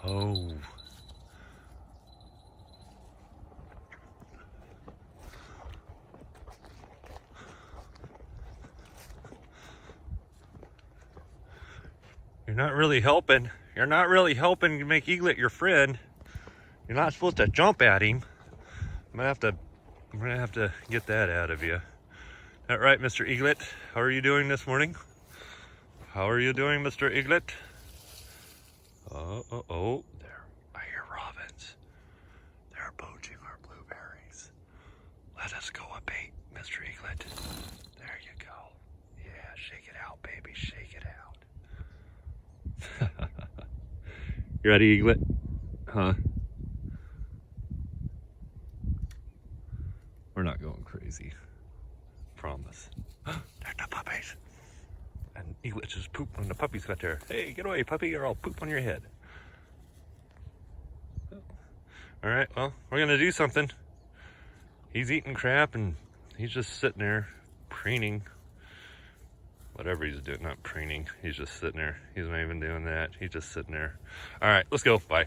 Oh. You're not really helping. You're not really helping to make Eaglet your friend. You're not supposed to jump at him. I'm gonna have to get that out of you. That right, Mr. Eaglet? How are you doing this morning? How are you doing, Mr. Eaglet? Oh, there. I hear robins. They're poaching our blueberries. Let us go a bait, Mr. Eaglet. There you go. Yeah, shake it out, baby. Shake it out. You ready, Eaglet? Huh? We're not going crazy. Promise. There's the puppies. And Eaglet just pooped when the puppies got there. Hey, get away, puppy, or I'll poop on your head. All right, well, we're gonna do something. He's eating crap and he's just sitting there preening. Whatever he's doing, not preening. He's just sitting there. He's not even doing that. He's just sitting there. All right, let's go. Bye.